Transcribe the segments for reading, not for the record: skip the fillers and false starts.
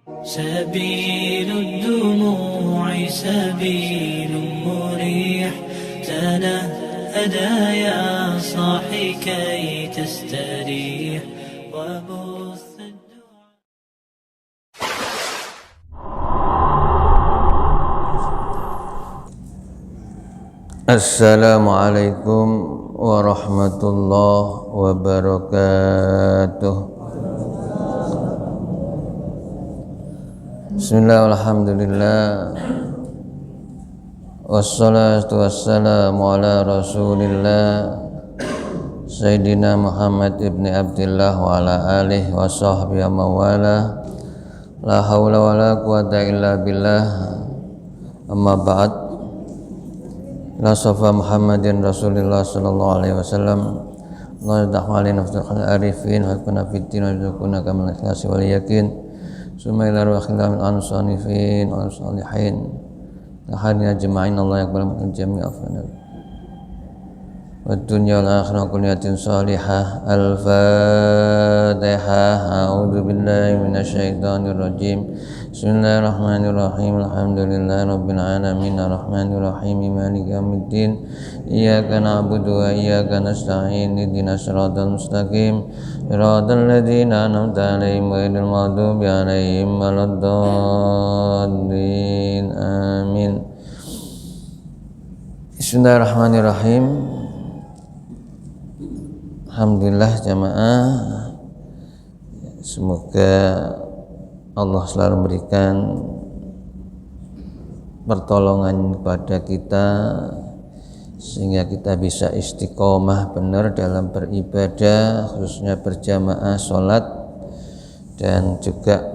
سبيل الدموع سبيل مريح تنهدى يا صاحي كي تستريح وبث الدعاء. Assalamualaikum warahmatullahi wabarakatuh. Bismillah, alhamdulillah, wassalatu wassalamu ala rasulillah Sayyidina Muhammad ibn Abdillah wa ala alihi wa sahbihi mawala. La hawla wa la quwata illa billah. Amma ba'd. La safa Muhammadin Rasulillah sallallahu alaihi wasallam. Allah yadahwalina fil arifin wa kuna fitin wa yuzukuna kamal ikhlasi wal yakin. Summa ila ruhil ansanifin wal salihin. Lahadina jama'in Allah yaqbal min jami'a afana. Wa dunya wal akhirah kulliyatin salihah. Al-Fatihah. A'udzu billahi minasyaitonir rajim. Bismillahirrahmanirrahim. Alhamdulillahi rabbil alamin arrahmanirrahim maliki yaumiddin. Iyyaka na'budu wa iyyaka nasta'in ihdinas siratal mustaqim siratal ladzina an'amta 'alaihim ghairil maghdubi 'alaihim waladdallin. Amin. Bismillahirrahmanirrahim. Alhamdulillah jamaah, semoga Allah selalu memberikan pertolongan kepada kita sehingga kita bisa istiqomah benar dalam beribadah, khususnya berjamaah sholat dan juga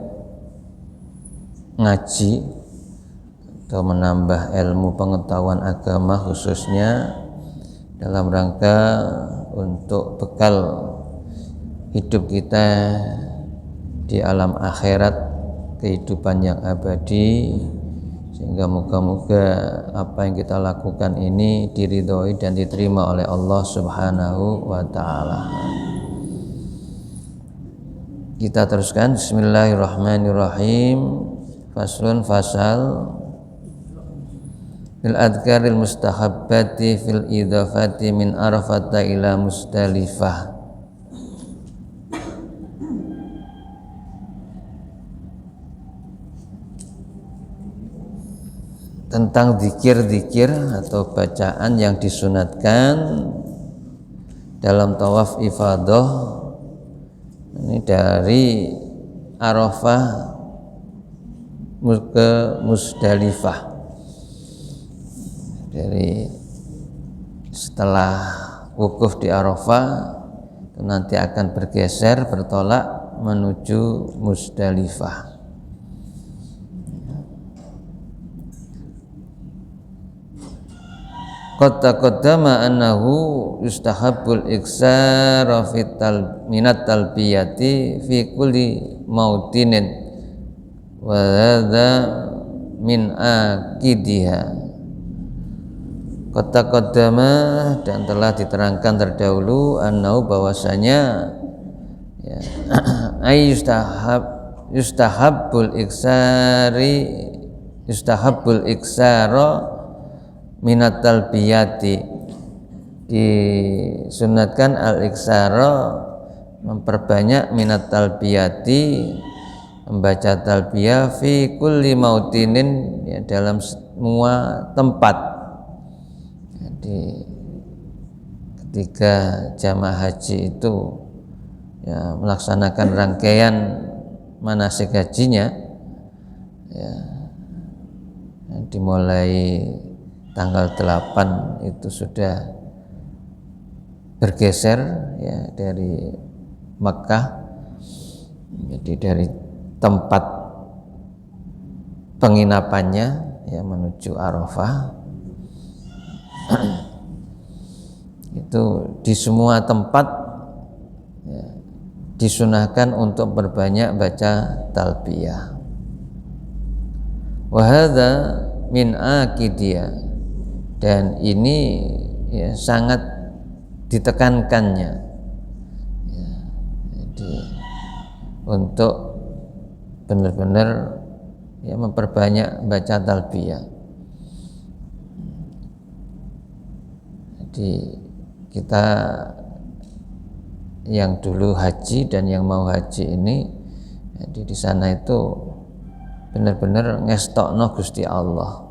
ngaji atau menambah ilmu pengetahuan agama, khususnya dalam rangka untuk bekal hidup kita di alam akhirat, kehidupan yang abadi, sehingga moga-moga apa yang kita lakukan ini diridhoi dan diterima oleh Allah Subhanahu wa taala. Kita teruskan. Bismillahirrahmanirrahim. Faslun, fasal fil adhkaril mustahabbati fil idhafati min Arafata ila Musdalifah. Tentang zikir-zikir atau bacaan yang disunatkan dalam tawaf ifadah ini dari Arafah ke Musdalifah. Dari setelah wukuf di Arafah nanti akan bergeser, bertolak menuju Musdalifah. Qad taqaddama annahu yustahabbul iksara minat talbiyati fi kulli mautinin wa hadza min akidiha. Qad taqaddama, dan telah diterangkan terdahulu, annahu bahwasanya ya, yustahabbul iksara minat talbiyati, disunatkan al-iksara memperbanyak minat talbiyati, membaca talbiyah fi kulli mautinin, ya, dalam semua tempat. Jadi ketika jamaah haji itu ya melaksanakan rangkaian manasik hajinya, ya, dimulai tanggal 8 itu sudah bergeser ya dari Mekah, jadi dari tempat penginapannya ya menuju Arafah. Itu di semua tempat ya, disunahkan untuk berbanyak baca talbiyah. Wa hadza min akidiyah, dan ini ya, sangat ditekankannya ya, jadi untuk benar-benar ya memperbanyak baca talbiyah. Jadi kita yang dulu haji dan yang mau haji ini, jadi di sana itu benar-benar ngestokno Gusti Allah.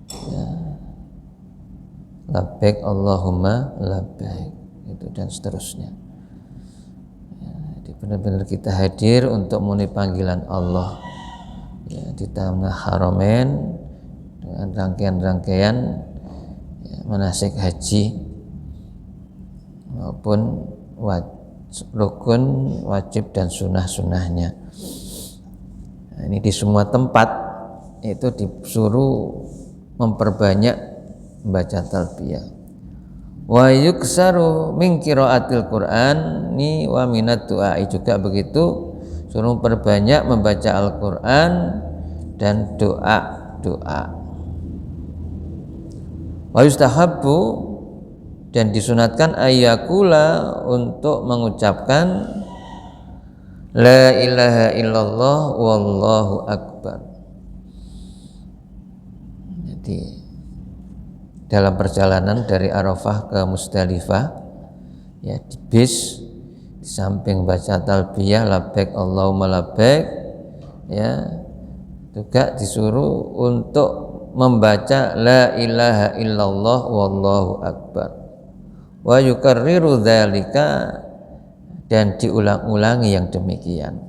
Ya. Labbaik Allahumma labbaik, itu dan seterusnya. Ya, jadi benar-benar kita hadir untuk memenuhi panggilan Allah. Ya, di tanah Haramain dengan rangkaian-rangkaian ya, manasik haji maupun rukun, wajib dan sunnah-sunnahnya. Nah, ini di semua tempat itu disuruh memperbanyak baca talbiyah. Wa yuksaru min qiraatil Qur'an ni wa minat du'a, juga begitu, suruh memperbanyak membaca Al-Qur'an dan doa-doa. Wa yustahabbu, dan disunatkan ayyakula, untuk mengucapkan la ilaha illallah wallahu akbar. Jadi dalam perjalanan dari Arafah ke Musdalifah ya, di bis, di samping baca talbiyah labbaik Allahumma labbaik ya, juga disuruh untuk membaca la ilaha illallah wallahu akbar. Wa yukarriru dzalika, dan diulang-ulangi yang demikian.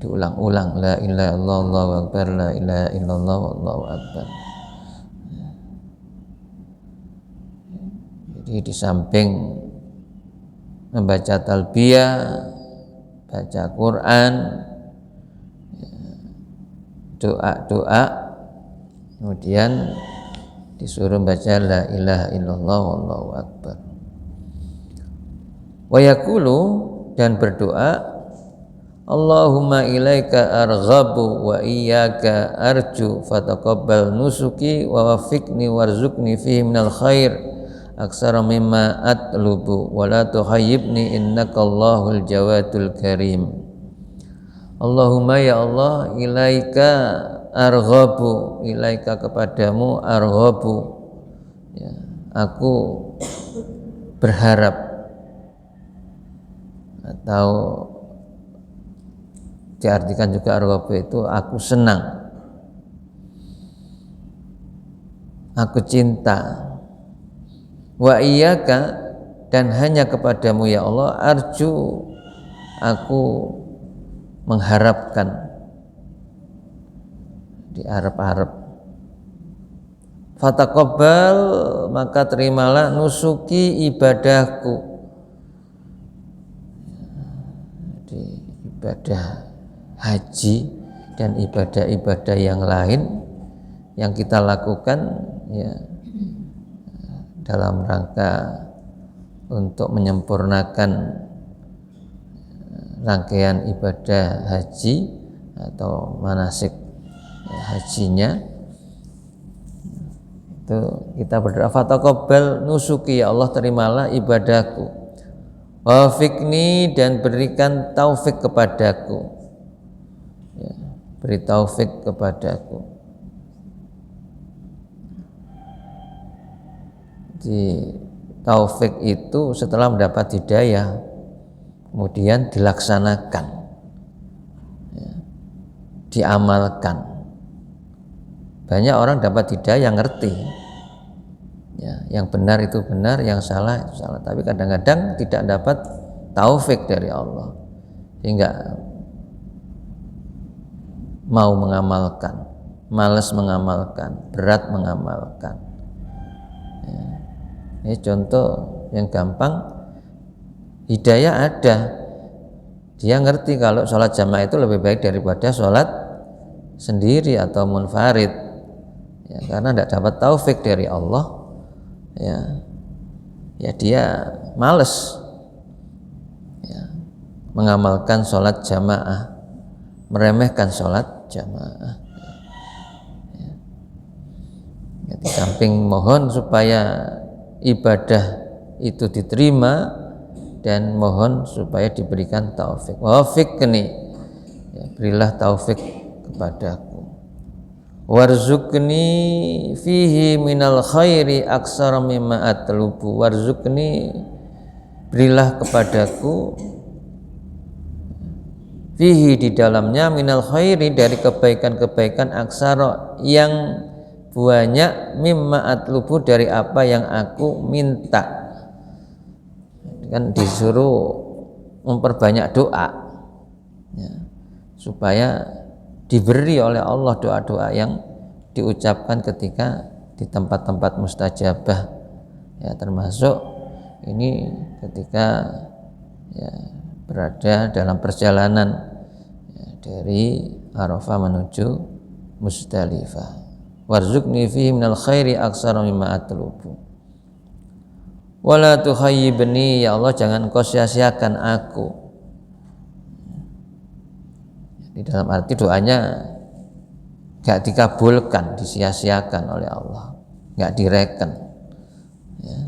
Diulang-ulang la ilaha illallah wallahu akbar, la ilaha illallah wallahu akbar. Jadi di samping membaca talbiyah, baca Quran, doa-doa, kemudian disuruh baca la ilaha illallah wallahu akbar. Wa yaqulu, dan berdoa, Allahumma ilaika arghabu wa iyyaka arju fataqabbal nusuki wa wafiqni warzuqni fihi minal khair aksara mimma atlubu wa la tuhayyibni innaka Allahul jawadul karim. Allahumma, ya Allah, ilaika arghabu, ilaika kepadamu, arghabu ya, aku berharap, atau diartikan juga arghabu itu aku senang, aku cinta. Wa iyyaka, dan hanya kepadamu ya Allah, arju, aku mengharapkan, diharap-harap. Fataqabbal, maka terimalah nusuki, ibadahku. Jadi ibadah haji dan ibadah-ibadah yang lain yang kita lakukan ya dalam rangka untuk menyempurnakan rangkaian ibadah haji atau manasik hajinya, itu kita berdoa fataqabbal nusuki, ya Allah, terimalah ibadahku, wafiqni, dan berikan taufik kepadaku ya, beri taufik kepadaku. Di taufik itu setelah mendapat hidayah kemudian dilaksanakan ya, diamalkan. Banyak orang dapat hidayah yang ngerti ya, yang benar itu benar, yang salah itu salah, tapi kadang-kadang tidak dapat taufik dari Allah sehingga mau mengamalkan, malas mengamalkan, berat mengamalkan ya. Ini contoh yang gampang, hidayah ada, dia ngerti kalau sholat jamaah itu lebih baik daripada sholat sendiri atau munfarid ya, karena tidak dapat taufik dari Allah ya, ya dia males ya, mengamalkan sholat jamaah, meremehkan sholat jamaah ya. Ya, di samping mohon supaya ibadah itu diterima dan mohon supaya diberikan taufik. Wafiqni, ya, berilah taufik kepadaku. Warzuqni fihi minal khairi aksara mimma atlubu. Warzuqni, berilah kepadaku, fihi, di dalamnya, minal khairi, dari kebaikan-kebaikan, aksara, yang banyak, mimma atlubu, dari apa yang aku minta. Kan disuruh memperbanyak doa ya, supaya diberi oleh Allah doa-doa yang diucapkan ketika di tempat-tempat mustajabah ya, termasuk ini ketika ya, berada dalam perjalanan ya, dari Arafah menuju Musdalifah. Warzuqni fihi minal khairi aksara mimma atlubu. Wala tukhayyibni, ya Allah jangan kau sia-siakan aku. Di dalam arti doanya gak dikabulkan, disia-siakan oleh Allah, gak direken ya.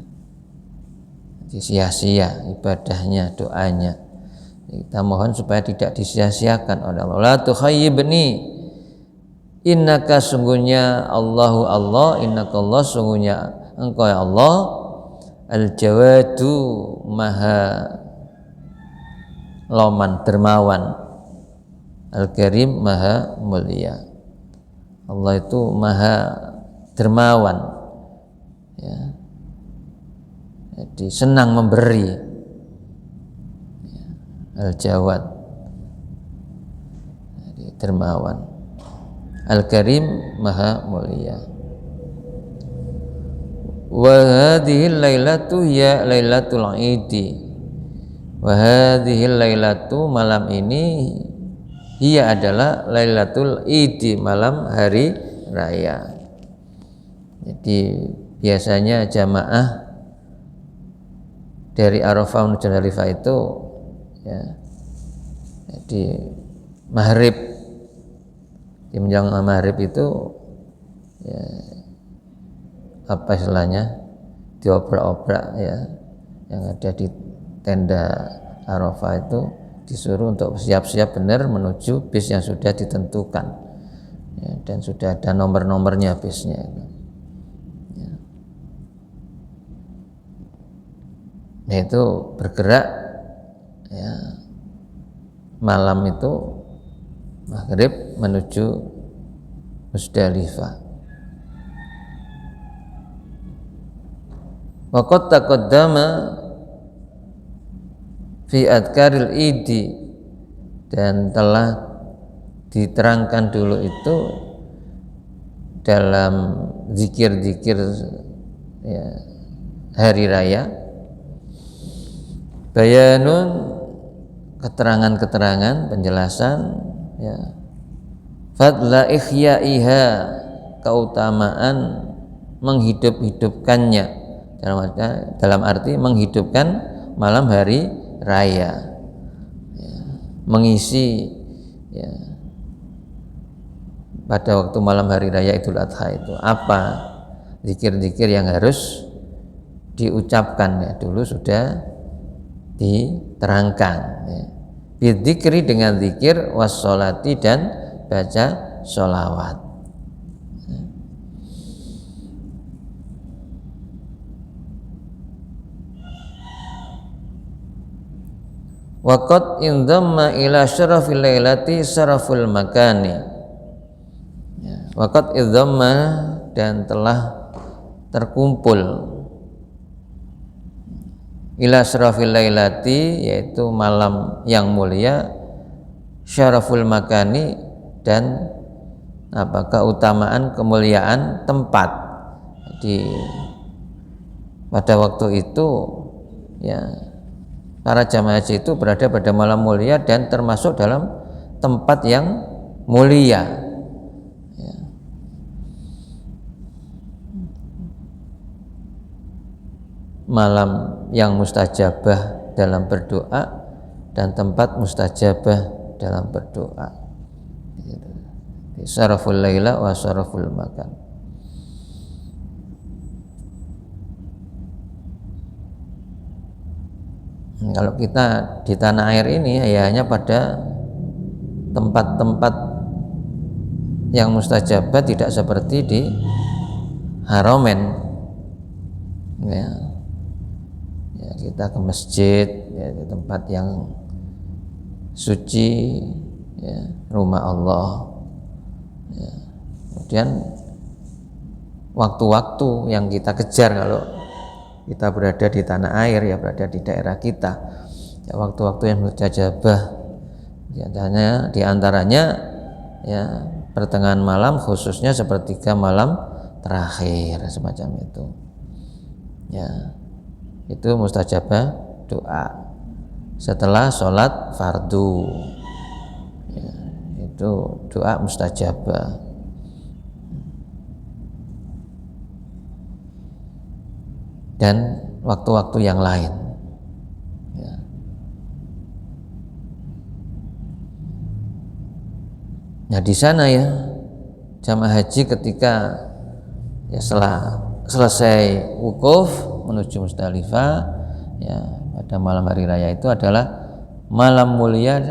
Sia-sia ibadahnya, doanya. Kita mohon supaya tidak disia-siakan oleh Allah. La tukhayyibni, innaka, sungguhnya Allahu Allah, innaka Allah, sungguhnya engkau ya Allah, al-jawadu, maha loman, dermawan, al-karim, maha mulia. Allah itu maha dermawan ya. Jadi senang memberi ya. Al-jawad, jadi dermawan. Al-karim, maha mulia. Wa hadhihi lailatu ya lailatul idi. Wa hadhihi lailatu, malam ini, ia adalah lailatul idi, malam hari raya. Jadi biasanya jamaah dari Arafah menuju Musdalifah itu ya, jadi maghrib, di menjelang maghrib itu ya, apa istilahnya, diobrak-obrak ya, yang ada di tenda Arafah itu disuruh untuk siap-siap benar menuju bis yang sudah ditentukan ya, dan sudah ada nomor-nomornya bisnya itu ya. Nah, itu bergerak ya, malam itu maghrib menuju Musdalifah. Wa qad taqaddama fi adkaril idi, dan telah diterangkan dulu itu dalam zikir-zikir ya, hari raya, bayanun, keterangan-keterangan, penjelasan ya, fadla ihyaiha, keutamaan menghidup-hidupkannya, dalam arti menghidupkan malam hari raya ya, mengisi ya, pada waktu malam hari raya Idul Adha itu apa zikir-zikir yang harus diucapkan ya, dulu sudah diterangkan ya. Bidzikri, dengan zikir, wassolati, dan baca sholawat. Waqad indhamma ila syarafil lailati syaraful makani ya, waqad indhamma, dan telah terkumpul, ila syarafil lailati, yaitu malam yang mulia, syaraful makani, dan apa, keutamaan, kemuliaan tempat. Jadi pada waktu itu ya, para jamaah haji itu berada pada malam mulia dan termasuk dalam tempat yang mulia ya. Malam yang mustajabah dalam berdoa dan tempat mustajabah dalam berdoa. Syaraful laila wa syaraful makan. Kalau kita di tanah air ini ya hanya pada tempat-tempat yang mustajabah tidak seperti di Haramain. Ya, kita ke masjid, ya, di tempat yang suci, ya, rumah Allah. Ya. Kemudian waktu-waktu yang kita kejar kalau kita berada di tanah air, ya berada di daerah kita, ya, waktu-waktu yang mustajabah, di antaranya ya pertengahan malam, khususnya sepertiga malam terakhir, semacam itu. Ya, itu mustajabah doa setelah sholat fardu, ya, itu doa mustajabah. Dan waktu-waktu yang lain, ya. Nah di sana ya jamaah haji ketika ya setelah selesai wukuf menuju Musdalifah, ya pada malam hari raya itu adalah malam mulia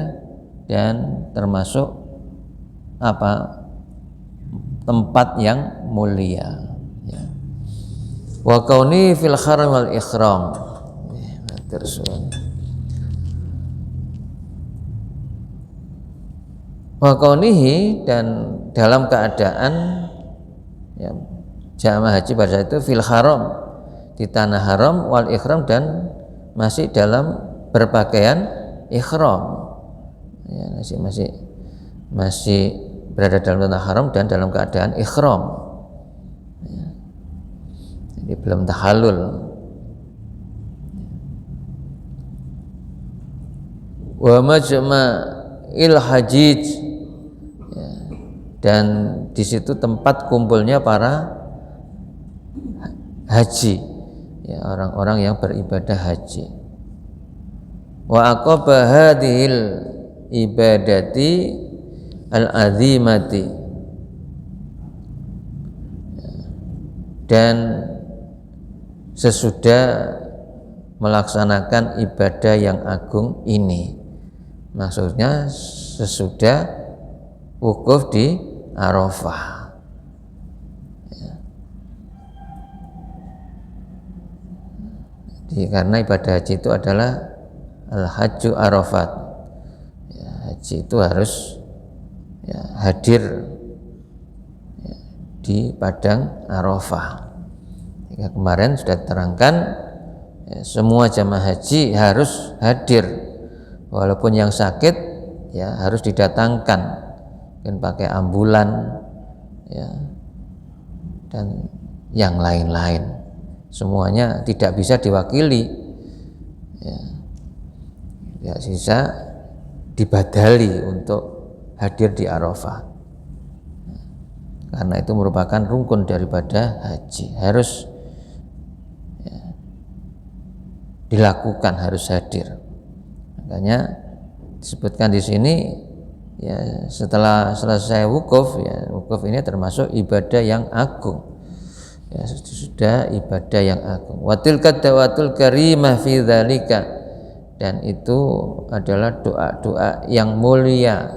dan termasuk tempat yang mulia, ya. Wa kauni fil haram wal ikhram, wa kaunihi, dan dalam keadaan ya jamaah haji pada saat itu fil haram, di tanah haram, wal ikhram, dan masih dalam berpakaian ikhram, ya, masih berada dalam tanah haram dan dalam keadaan ikhram, ya. Jadi belum tahallul. Wa majma'il hajij, ya, dan di situ tempat kumpulnya para haji, ya, orang-orang yang beribadah haji. Wa aqaba hadhil ibadati al-azimati, dan sesudah melaksanakan ibadah yang agung ini, maksudnya sesudah wukuf di Arafah, ya. Jadi karena ibadah haji itu adalah al-hajju Arafat, ya, haji itu harus ya hadir ya di padang Arafah. Jika kemarin sudah diterangkan, ya, semua jamaah haji harus hadir, walaupun yang sakit ya harus didatangkan, mungkin pakai ambulan, ya, dan yang lain-lain, semuanya tidak bisa diwakili, ya, ya sisa dibadali untuk hadir di Arafah, karena itu merupakan rukun daripada haji, harus dilakukan, harus hadir. Makanya disebutkan di sini ya setelah selesai wukuf, ya wukuf ini termasuk ibadah yang agung, ya sudah ibadah yang agung. Wa tilka dawatul karimah fi dzalika, dan itu adalah doa-doa yang mulia,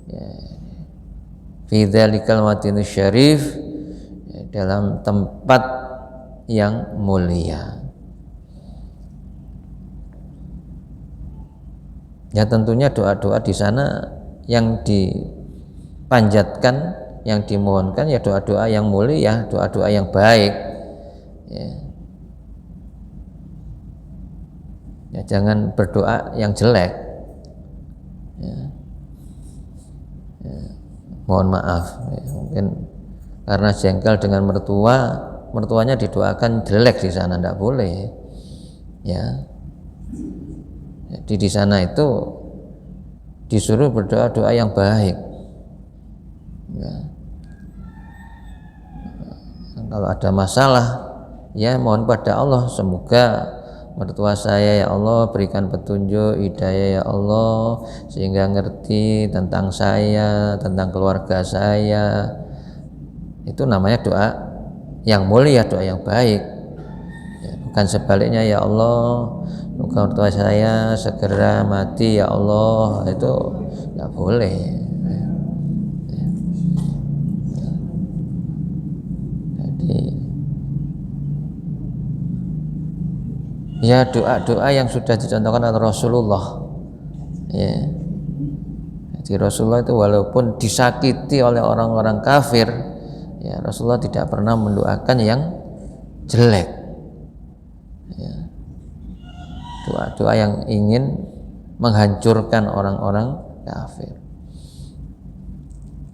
ya, fi dzalikal watinus syarif, ya, dalam tempat yang mulia. Ya tentunya doa-doa di sana yang dipanjatkan, yang dimohonkan ya doa-doa yang mulia, doa-doa yang baik, ya. Ya jangan berdoa yang jelek, ya. Ya, mohon maaf, ya, mungkin karena jengkel dengan mertuanya didoakan jelek di sana, tidak boleh, ya. Jadi di sana itu disuruh berdoa-doa yang baik, ya. Kalau ada masalah ya mohon pada Allah, semoga mertua saya ya Allah berikan petunjuk hidayah ya Allah, sehingga ngerti tentang saya, tentang keluarga saya. Itu namanya doa yang mulia, doa yang baik, ya, bukan sebaliknya, ya Allah semoga orang tua saya segera mati ya Allah, itu nggak boleh. Jadi ya doa-doa yang sudah dicontohkan oleh Rasulullah, ya. Jadi Rasulullah itu walaupun disakiti oleh orang-orang kafir, ya Rasulullah tidak pernah mendoakan yang jelek, ya. Doa-doa yang ingin menghancurkan orang-orang kafir,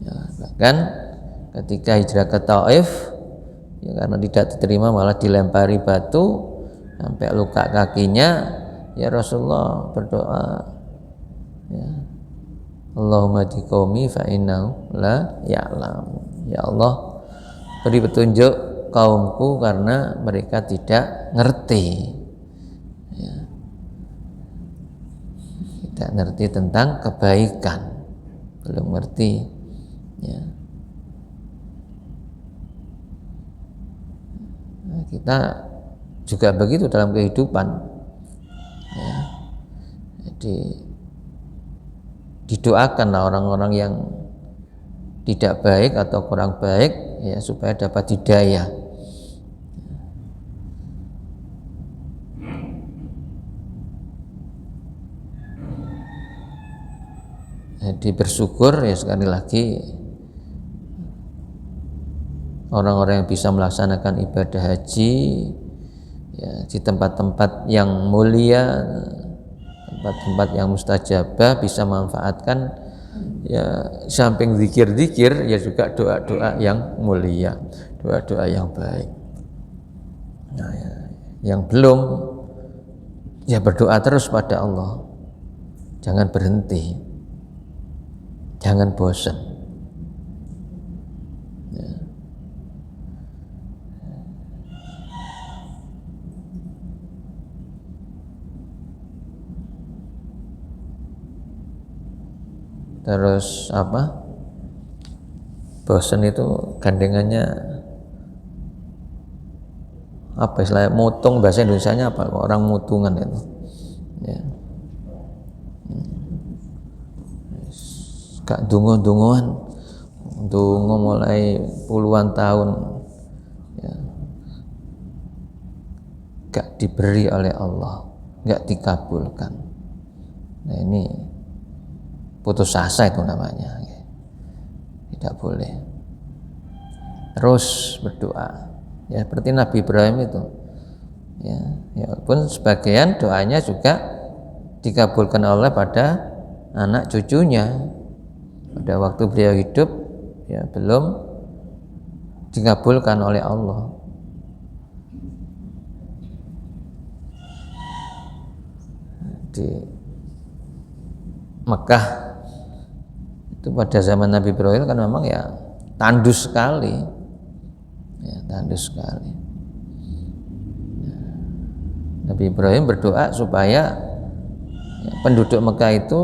ya, bahkan ketika hijrah ke Taif, ya karena tidak diterima malah dilempari batu sampai luka kakinya, ya Rasulullah berdoa, ya Allahumma di qaumi fa innahu la ya'lam, ya Allah beri petunjuk kaumku karena mereka tidak ngerti, ya. Tidak ngerti tentang kebaikan, belum ngerti, ya. Nah, kita juga begitu dalam kehidupan, ya. Jadi didoakanlah orang-orang yang tidak baik atau kurang baik, ya supaya dapat hidayah. Jadi bersyukur, ya sekali lagi orang-orang yang bisa melaksanakan ibadah haji, ya di tempat-tempat yang mulia, tempat-tempat yang mustajabah, bisa memanfaatkan, ya samping zikir-zikir, ya juga doa-doa yang mulia, doa-doa yang baik. Nah, ya, yang belum, ya berdoa terus pada Allah, jangan berhenti, jangan bosan, ya. Terus apa? Bosan itu gandengannya apa istilahnya? Mutung, bahasa Indonesianya apa? Orang mutungan itu, ya. Gak dungo-dungoan, dungo mulai puluhan tahun, ya. Gak diberi oleh Allah, gak dikabulkan. Nah ini putus asa itu namanya, ya. Tidak boleh. Terus berdoa, ya seperti Nabi Ibrahim itu, ya walaupun sebagian doanya juga dikabulkan Allah pada anak cucunya. Pada waktu beliau hidup, ya belum dikabulkan oleh Allah. Di Mekah itu pada zaman Nabi Ibrahim kan memang ya tandus sekali, ya tandus sekali. Nabi Ibrahim berdoa supaya, ya, penduduk Mekah itu,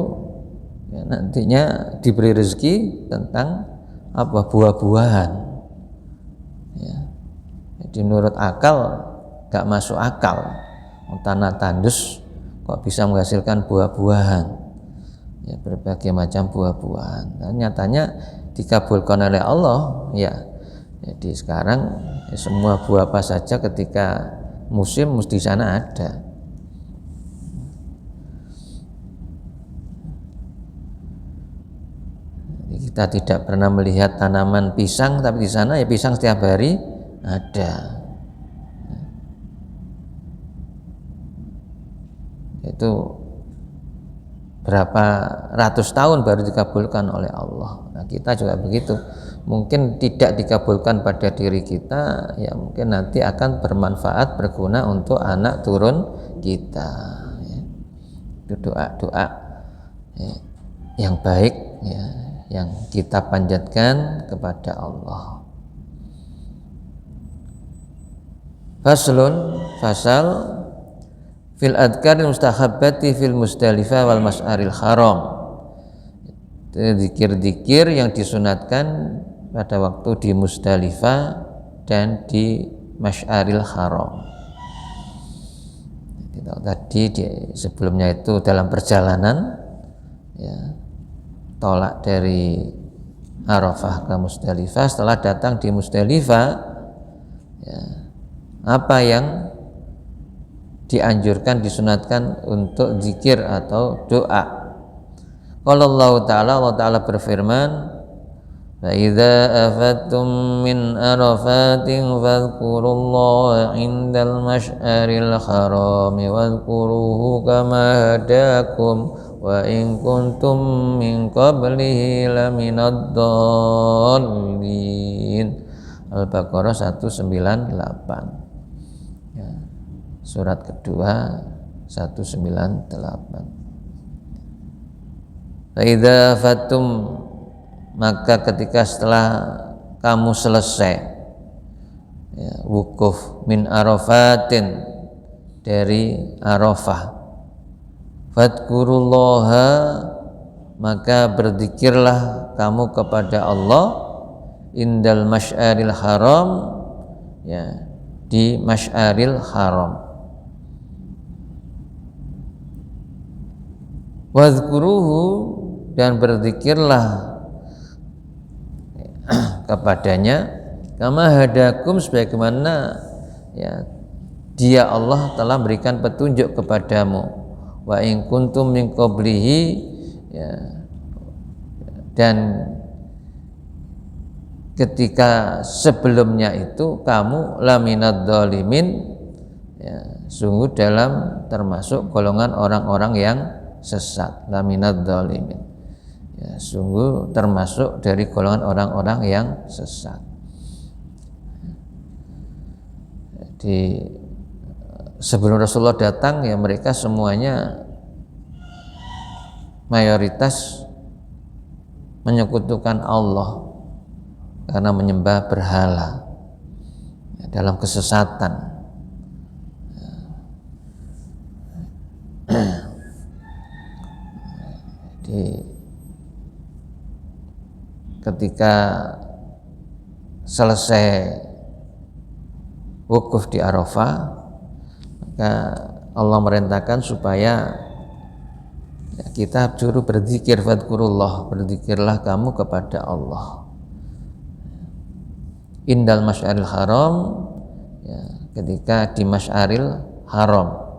ya, nantinya diberi rezeki tentang apa, buah-buahan, ya. Jadi menurut akal gak masuk akal, tanah tandus kok bisa menghasilkan buah-buahan, ya berbagai macam buah-buahan. Dan nyatanya dikabulkan oleh Allah, ya. Jadi sekarang, ya, semua buah apa saja ketika musim mesti sana ada. Kita tidak pernah melihat tanaman pisang, tapi di sana ya pisang setiap hari ada. Itu berapa ratus tahun baru dikabulkan oleh Allah. Nah, kita juga begitu. Mungkin tidak dikabulkan pada diri kita, ya mungkin nanti akan bermanfaat, berguna untuk anak turun kita, ya. Itu doa-doa, ya, yang baik, ya, yang kita panjatkan kepada Allah. Faslun, fasal fil adkaril mustahabbati fil Musdalifah wal Masy'aril Haram. Zikir-zikir yang disunatkan pada waktu di Musdalifah dan di Masy'aril Haram. Tadi sebelumnya itu dalam perjalanan ya, tolak dari Arafah ke Musdalifah. Setelah datang di Musdalifah ya, apa yang dianjurkan, disunatkan untuk zikir atau doa. Qala Allah Ta'ala berfirman, fa idza afattum min arafatin fadhkurullaha 'indal masy'aril haram wadhkuruhu kama hadakum wa in kuntum min qablihi laminad dhalin. Al-Baqarah 198. Surat kedua 198. Faidza fatum, maka ketika setelah kamu selesai ya, wukuf min arafatin, dari Arafah, fadkurullaha, maka berzikirlah kamu kepada Allah indal masy'aril haram, ya, di masy'aril haram. Wadhkuruhu, dan berzikirlah kepadanya kama hadakum, sebagaimana ya dia Allah telah berikan petunjuk kepadamu. Wa in kuntum min qablihi, ya, dan ketika sebelumnya itu kamu laminad dhalimin, ya, sungguh dalam termasuk golongan orang-orang yang sesat. Laminad dhalimin, ya, sungguh termasuk dari golongan orang-orang yang sesat. Jadi sebelum Rasulullah datang ya mereka semuanya mayoritas menyekutukan Allah karena menyembah berhala ya, dalam kesesatan. Jadi ketika selesai wukuf di Arafah, maka Allah merintahkan supaya ya, kita suruh berzikir, fadkurullah, berzikirlah kamu kepada Allah indal masy'aril haram, ya, ketika di masy'aril haram.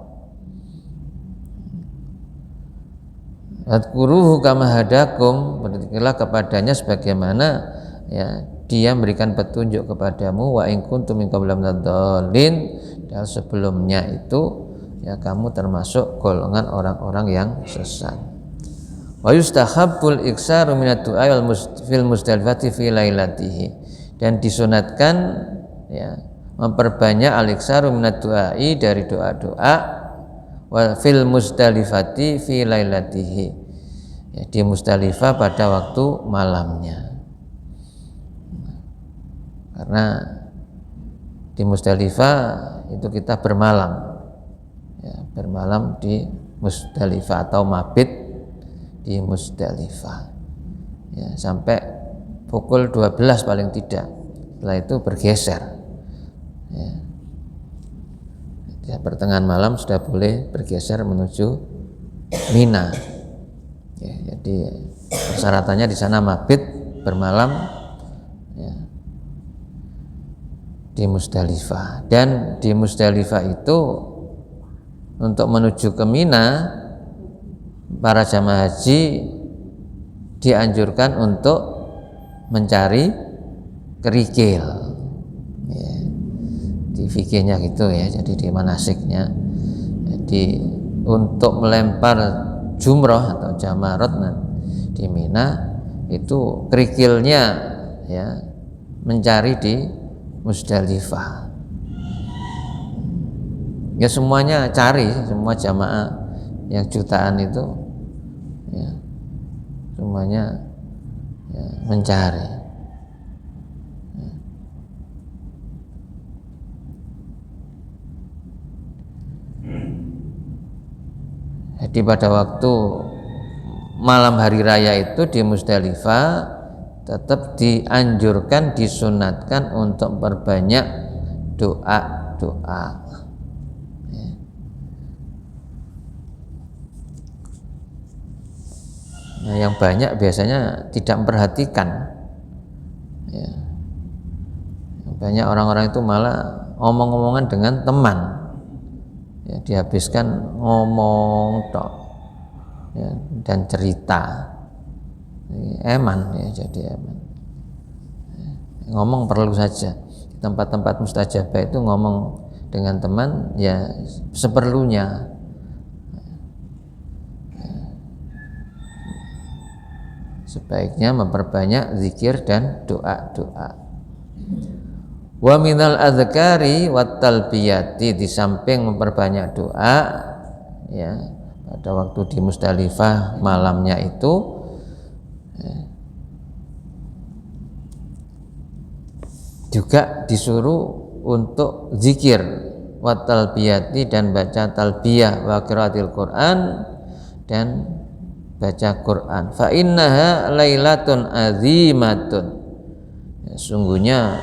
Wadkuruhu kama hadakum, berzikirlah kepadanya sebagaimana ya dia memberikan petunjuk kepadamu. Wa in kuntum min qabla minadh-dhalin, dan sebelumnya itu ya kamu termasuk golongan orang-orang yang sesat. Wa yustahabbul iksaru minad du'a fil musdalifati fi lailatihi, dan disunatkan ya memperbanyak al-iksaru minad du'ai, dari doa-doa, wa fil musdalifati fi lailatihi, ya, di Musdalifah pada waktu malamnya. Karena di Musdalifah itu kita bermalam, ya, bermalam di Musdalifah atau mabit di Musdalifah, ya, sampai pukul 12 paling tidak. Setelah itu bergeser, ya, pertengahan malam sudah boleh bergeser menuju Mina. Ya, jadi persyaratannya di sana mabit, bermalam ya, di Musdalifah. Dan di Musdalifah itu untuk menuju ke Mina, para jamaah haji dianjurkan untuk mencari kerikil. Ya, di fikihnya gitu ya, jadi di manasiknya. Jadi untuk melempar jumroh atau jamarot di Mina itu kerikilnya ya mencari di Musdalifah. Ya semuanya cari, semua jamaah yang jutaan itu ya semuanya ya, mencari. Jadi pada waktu malam hari raya itu di Musdalifah tetap dianjurkan, disunatkan untuk memperbanyak doa-doa. Nah, yang banyak biasanya tidak memperhatikan. Ya. Banyak orang-orang itu malah omong-omongan dengan teman. Ya, dihabiskan ngomong tok, ya, dan cerita. Eman ya, jadi eman. Ngomong perlu saja. Di tempat-tempat mustajabah itu ngomong dengan teman ya seperlunya. Sebaiknya memperbanyak zikir dan doa-doa. Wa minal adzkari wat talbiyati, di samping memperbanyak doa ya pada waktu di Musdalifah malamnya itu ya, juga disuruh untuk zikir wat talbiyati dan baca talbiyah wa qiraatil Quran dan baca Quran. Fa innaha lailatun azimatun, ya, sungguhnya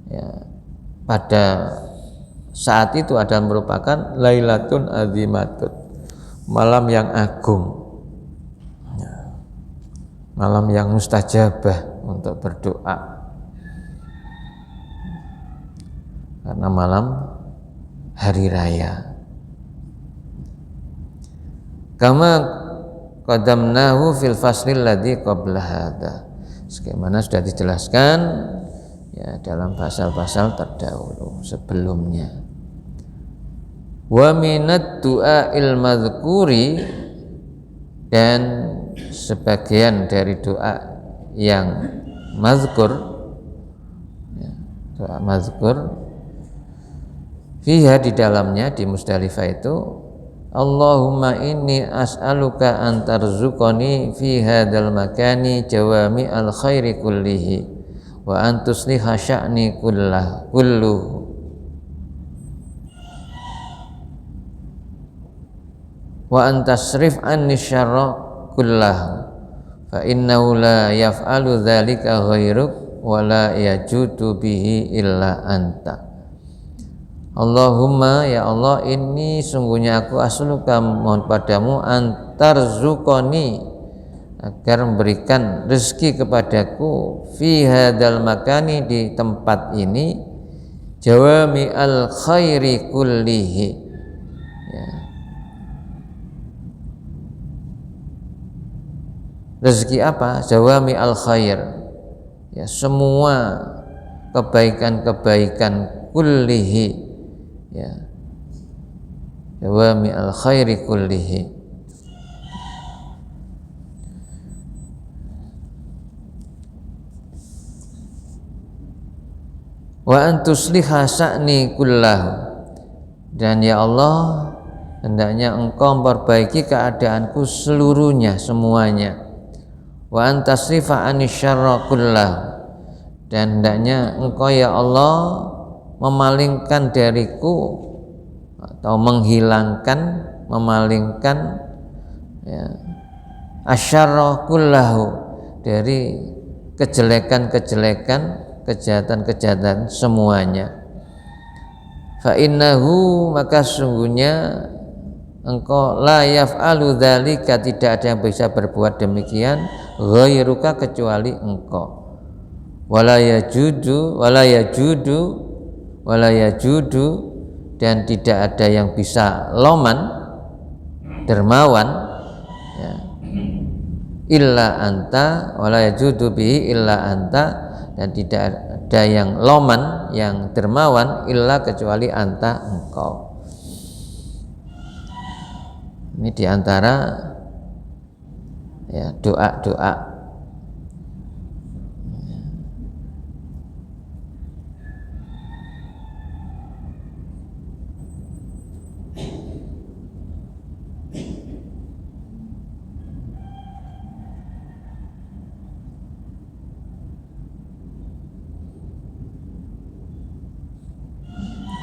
ya, pada saat itu adalah merupakan lailatun azimatun, malam yang agung, ya, malam yang mustajabah untuk berdoa, karena malam hari raya. Kama qadamnahu fil faslil ladzi qabla hadza, sebagaimana sudah dijelaskan ya dalam pasal-pasal terdahulu sebelumnya. Wa minad du'ail madzkuri, dan sebagian dari doa yang mazkur ya, doa mazkur fiha, di dalamnya di Musdalifah itu, Allahumma inni as'aluka an tarzuqani fi hadzal makani jawami al khairi kullihi wa an tusliha sya'ni kulluhu wa an tasrif anni syarra kullahu fa innahu la yaf'alu dzalika ghairuk wa la yajudu bihi illa anta. Allahumma, ya Allah, ini sungguhnya aku asluka, mohon padamu, antar zukoni, agar memberikan rezeki kepadaku, fi hadal makani, di tempat ini, jawami al khairi kullihi, ya. Rezeki apa? Jawami al khair, ya, semua kebaikan-kebaikan kullihi, ya, jawami al khairi kullihi. Wa antusliha sa'ni kullahu, dan ya Allah, hendaknya engkau memperbaiki keadaanku seluruhnya, semuanya. Wa antasrifa anisyarra kullahu, dan hendaknya engkau ya Allah memalingkan dariku atau menghilangkan, memalingkan ya, asyarra kullahu, dari kejelekan-kejelekan, kejahatan-kejahatan semuanya. Fa innahu, maka sungguhnya engkau la yaf'alu dzalika, tidak ada yang bisa berbuat demikian, ghairuka, kecuali engkau. Wala yajudu dan tidak ada yang bisa loman, dermawan, ya, illa anta, wala yajudu bihi illa anta, dan tidak ada yang loman, yang dermawan, illa, kecuali anta, engkau. Ini diantara ya doa-doa.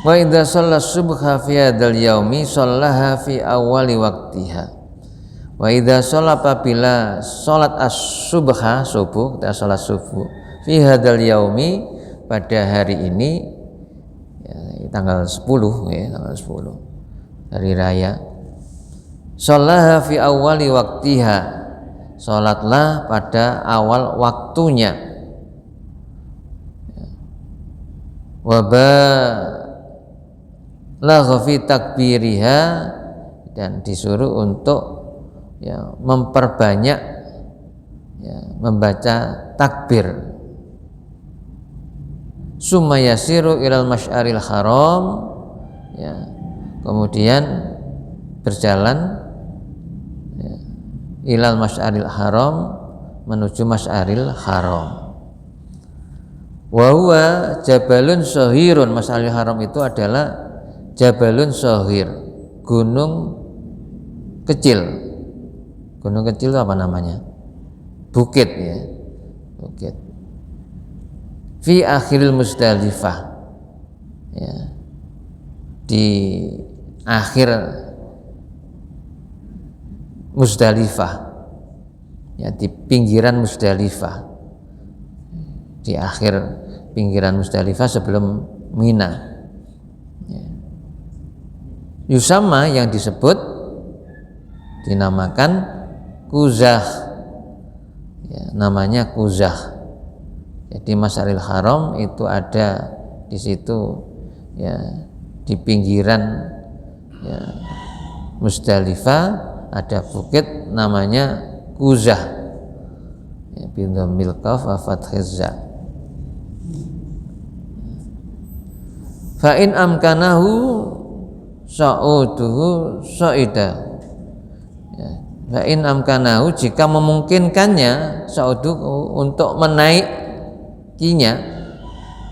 Wa idza shalla subha fi hadzal yaumi shallaha fi awwali waqtiha. Wa idza shalla, apabila salat as-subha, subuh, kita salat subuh, fi hadzal yaumi, pada hari ini, ya, tanggal 10, ya, tanggal 10 hari raya. Shallaha fi awwali waqtiha, salatlah pada awal waktunya. Wa balagha fi takbiriha, dan disuruh untuk memperbanyak membaca takbir. Summa yasiru ilal masyaril haram, kemudian berjalan ilal masyaril haram, menuju masyaril haram. Wa huwa jabalun shahirun, masyaril haram itu adalah jabalun shahir, gunung kecil. Gunung kecil itu apa namanya? Bukit, ya, bukit. Fi akhiril Muzdalifah, ya, di akhir Muzdalifah, ya, di pinggiran Muzdalifah, di akhir pinggiran Muzdalifah sebelum Mina, ya. Yusama, yang disebut dinamakan Quzah, ya, namanya Quzah. Jadi Masyaril Haram itu ada di situ, ya, di pinggiran, ya, Muzdalifah ada bukit namanya Quzah, ya, bidhammil qaf wa fathiz za. Fa in amkanahu sa'uduhu sa'ida, ya, fa in amkanahu, jika memungkinkannya sa'uduhu untuk menaikinya,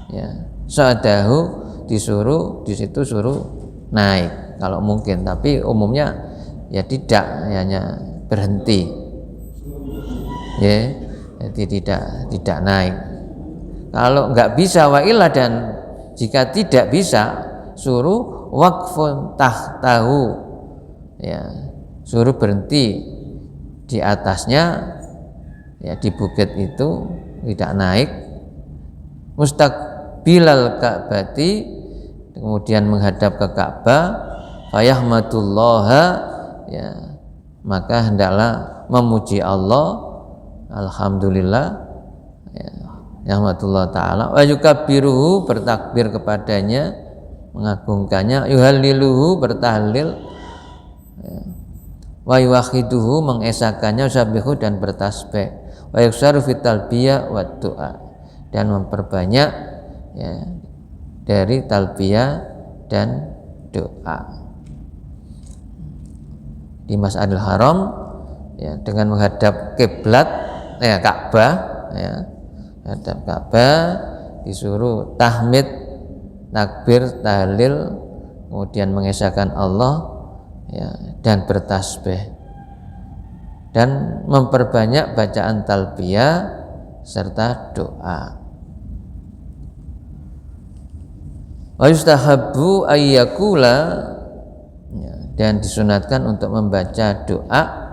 ya, sa'adahu disuruh di situ suruh naik kalau mungkin, tapi umumnya ya tidak, hanya berhenti, ya, jadi tidak naik. Kalau enggak bisa wa'illah, dan jika tidak bisa suruh waqfun tahtahu, ya, suruh berhenti di atasnya, ya, di bukit itu, tidak naik. Mustaqbilal Ka'bati, kemudian menghadap ke Ka'bah. Fayahmadullaha, ya, maka hendaklah memuji Allah, alhamdulillah, ya, yahmadullah ta'ala. Wa yukabbiruhu, bertakbir kepadanya, mengagungkannya. Yuhalliluhu, bertahlil, ya. Wa yuwakhiduhu, mengesakannya. Sabihu, dan bertasbih. Wa yuksaru fit talbiyah wa du'a, dan memperbanyak, ya, dari talbiyah dan doa. Di Masjidil Haram, ya, dengan menghadap kiblat, ya, Ka'bah, ya, menghadap Ka'bah, disuruh tahmid, takbir, tahlil, kemudian mengesahkan Allah, ya, dan bertasbih, dan memperbanyak bacaan talbiyah serta doa. Wa yustahabbu ayyakula, ya, dan disunatkan untuk membaca doa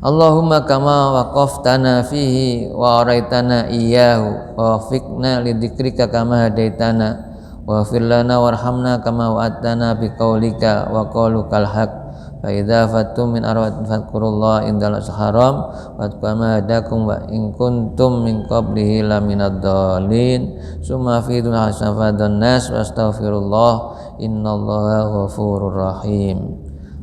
Allahumma kama waqaftana fihi wa araitana iyyahu wa wafiqna lidzikrika kama hadaitana wa fir lana warhamna kama wa'adtana biqaulika wa qaulukal haq. Fa idza fatum min arwatin fadhkurullah indal haram wa kama hadakum wa in kuntum min qablihi laminad dhalin summa fidun hasafadan nas wastaghfirullah innallaha ghafurur rahim.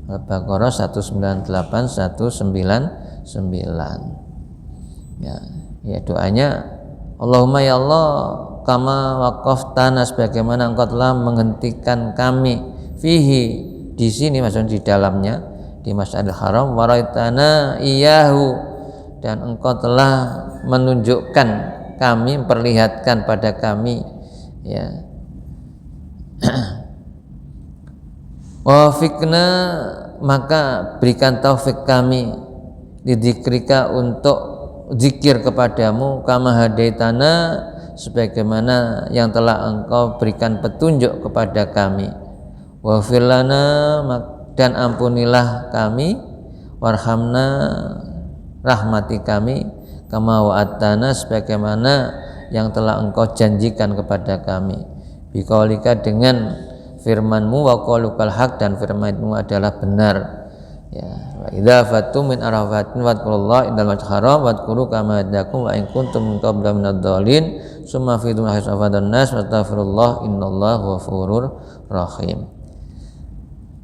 Al-Baqarah 198 199. Ya, doanya Allahumma, ya Allah, kama waqaftana, sebagaimana engkau telah menghentikan kami, fihi, di sini, maksudnya di dalamnya, di Masjidil Haram, waraitana iyahu, dan engkau telah menunjukkan kami, memperlihatkan pada kami, ya, wafiqna, maka berikan taufik kami, lidzikrika, untuk zikir kepadamu, kama hadaitana, sebagaimana yang telah engkau berikan petunjuk kepada kami, wa fir lana, dan ampunilah kami, warhamna, rahmati kami, kama wa'adtana, sebagaimana yang telah engkau janjikan kepada kami, biqaulika, dengan firmanmu, wa qaulukal haq, dan firmanmu adalah benar, Ya, wa idza fatum min arafatin wadhkurullah indal masjidil haram wadhkuru kama hadakum wa in kuntum min qabla minadh dhalin summa fidu min haitsu afadan nas wastaghfirullah innallaha ghafurur rahim.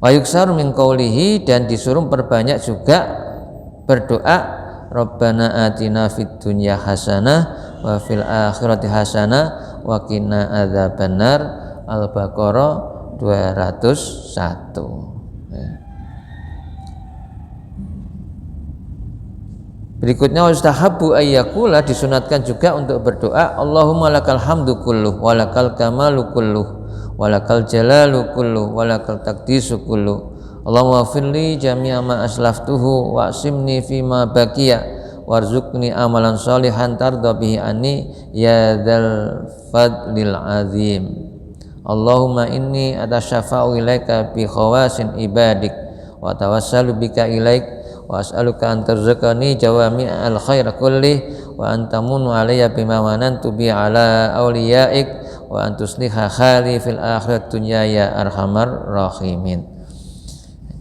Wa yuksaru min qawlihi, dan disuruh perbanyak juga berdoa Rabbana atina fid dunya hasanah wa fil akhirati hasanah wa qina adzabannar. Al-Baqarah 201. Ya. Berikutnya wastahabu ayyakula, disunatkan juga untuk berdoa Allahumma lakal hamdu kulluh walakal kamalu kulluh walakal jalalu kulluh walakal taqdisu kulluh Allahumma firli jami'a ma aslaftuhu wa'simni fima baqiya warzuqni amalan salihan tarda bihi anni ya dzal fadlil azim. Allahumma inni atasyafa'u ilaika bi khawasin ibadik wa tawassalu bika ilaik wa as'aluka an tarzuqani jawami'al khair kulli wa antamunu alayya bima manantu bi ala awliyaik wa antusliha khali fil akhirat dunya ya arhamar rahimin.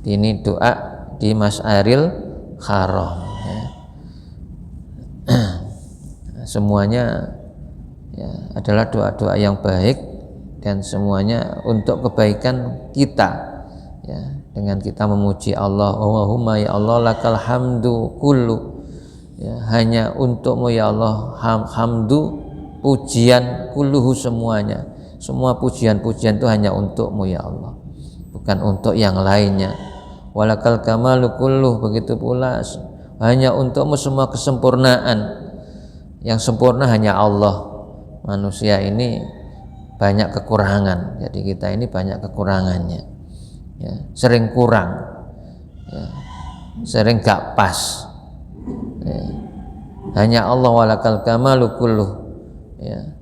Ini doa di Mas'aril Haram ya. Semuanya ya, adalah doa-doa yang baik dan semuanya untuk kebaikan kita ya. Dengan kita memuji Allah, Allahumma ya Allah lakal hamdu kullu ya, hanya untukmu ya Allah hamdu, pujian kulluhu, semuanya, semua pujian-pujian itu hanya untukmu ya Allah, bukan untuk yang lainnya. Walakal kamalu kulluh, begitu pula hanya untukmu semua kesempurnaan, yang sempurna hanya Allah. Manusia ini banyak kekurangan, jadi kita ini banyak kekurangannya ya, sering kurang ya, sering gak pas ya. Hanya Allah walakal kamalu kulluh ya,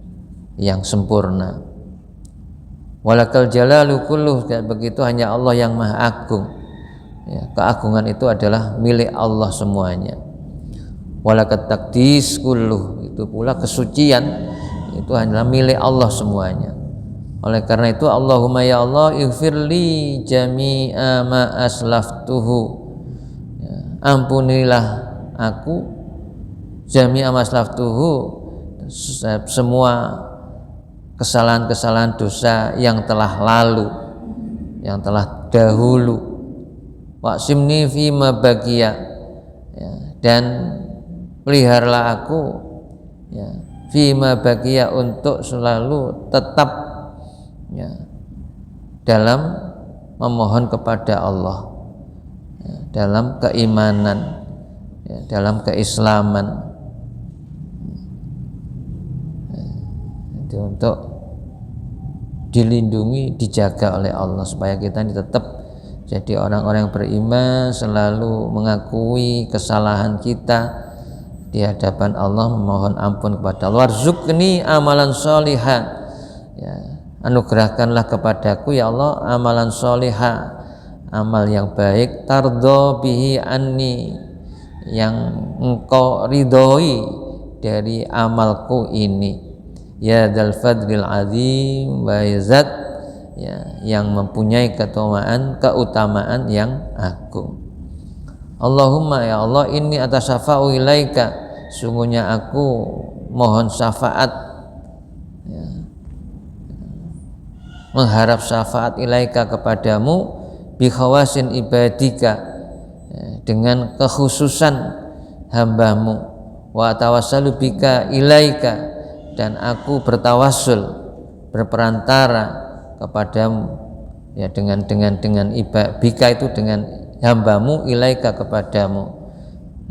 yang sempurna, walakal jalalu kulluh, begitu hanya Allah yang maha agung ya, keagungan itu adalah milik Allah semuanya. Walakat taqdis kulluh, itu pula kesucian itu adalah milik Allah semuanya. Oleh karena itu Allahumma ya Allah ighfirli jami'a ma aslaftuhu ya, ampunilah aku jami'a ma aslaftuhu, semua kesalahan-kesalahan dosa yang telah lalu, yang telah dahulu. Waqsimni fima baqiya ya, dan peliharalah aku ya, fima baqiya, untuk selalu tetap ya, dalam memohon kepada Allah ya, dalam keimanan ya, dalam keislaman ya, itu untuk dilindungi, dijaga oleh Allah supaya kita ini tetap jadi orang-orang yang beriman, selalu mengakui kesalahan kita di hadapan Allah, memohon ampun kepada Allah. Warzuqni amalan sholihan ya, anugerahkanlah kepadaku ya Allah amalan sholiha, amal yang baik, tardo bihi anni, yang engkau ridhoi dari amalku ini, ya dzal fadlil azim wa zat ya, yang mempunyai keutamaan yang agung. Allahumma ya Allah inni atasyafa'u ilaika, sungguhnya aku mohon syafaat ya, mengharap syafaat ilaika kepadamu, bi khawasin ibadika ya, dengan kekhususan hambamu, wa tawassalu bika ilaika, dan aku bertawassul, berperantara kepadamu ya, dengan bika itu dengan hambamu, ilaika kepadamu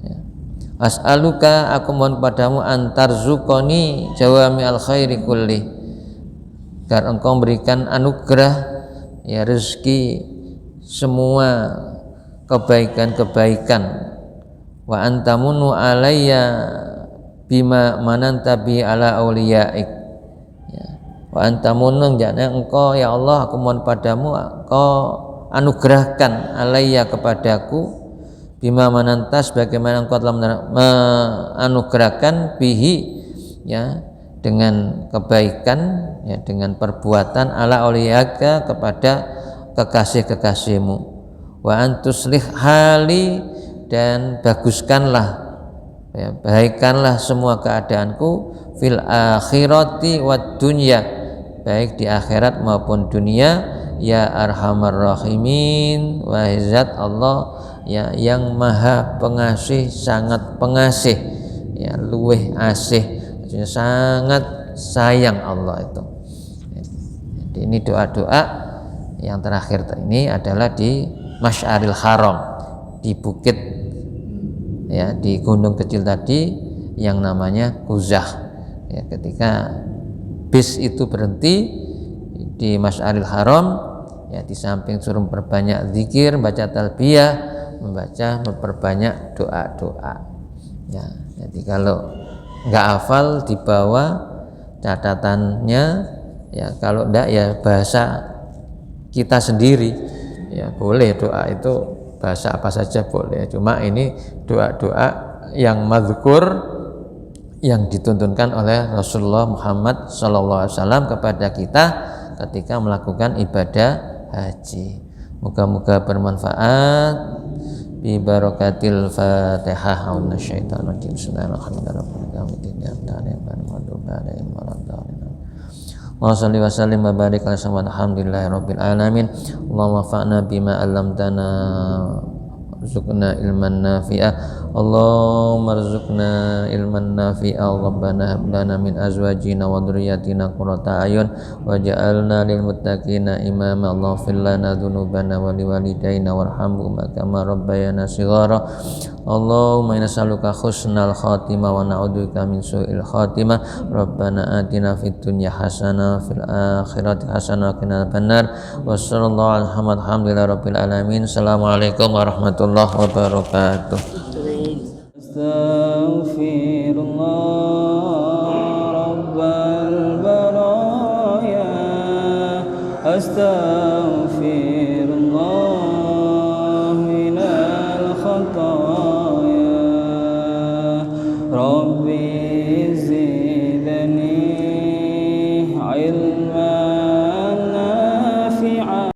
ya. As'aluka, aku mohon padamu, antarzuqoni jawami al khairi kulli, agar engkau memberikan anugerah ya, rezeki semua kebaikan-kebaikan. Wa antamunu alayya bima mananta bi ala auliyaik ya. Wa antamunu, jangan engkau ya Allah, aku mohon padamu, engkau anugerahkan alayya kepadaku, bima manantas, bagaimana engkau telah menganugerahkan bihi ya, dengan kebaikan ya, dengan perbuatan ala auliyaka, kepada kekasih-kekasihmu. wa antuslih hali, dan baguskanlah, ya, baikkanlah semua keadaanku fil akhirati wad dunya, baik di akhirat maupun dunia, ya arhamar rahimin, wahai zat Allah ya yang maha pengasih sangat pengasih, ya luweh asih, sangat sayang Allah itu. Jadi ini doa-doa yang terakhir ini adalah di Masy'aril Haram, di bukit, ya, di gunung kecil tadi yang namanya Quzah. Ya, ketika bis itu berhenti di Masy'aril Haram, ya di samping suruh memperbanyak zikir, baca talbiyah, memperbanyak doa-doa. Ya, jadi kalau nggak hafal dibawa catatannya, ya kalau enggak ya bahasa kita sendiri, ya boleh, doa itu bahasa apa saja boleh, cuma ini doa-doa yang mazkur yang dituntunkan oleh Rasulullah Muhammad SAW kepada kita ketika melakukan ibadah haji. Moga-moga bermanfaat. Bi barakatil Fatihah. Wa salli wa sallim wa barik ala sayyidina alhamdulillahi rabbil alamin. Allahumma fa'na bima 'allamtana warzuqna ilman nafi'a. Allahumma rzuqna ilman nafi'a. Rabbana hab lana min azwajina wa dhurriyyatina qurrata a'yun waj'alna lil muttaqina imama. Ighfir lana dzunubana wa liwalidayna warhamhuma kama rabbayana shighara. Allahumma inna nas'aluka husnal khatimah wa na'udzubika min su'il khatimah. Rabbana atina fid dunya hasanah fil akhirati hasanah wa qina adzabannar. Wassallallahu alhamdulillahi rabbil alamin. Assalamualaikum warahmatullahi wabarakatuh. Astaghfirullah rabbal baraya, astaghfirullah minal khataya.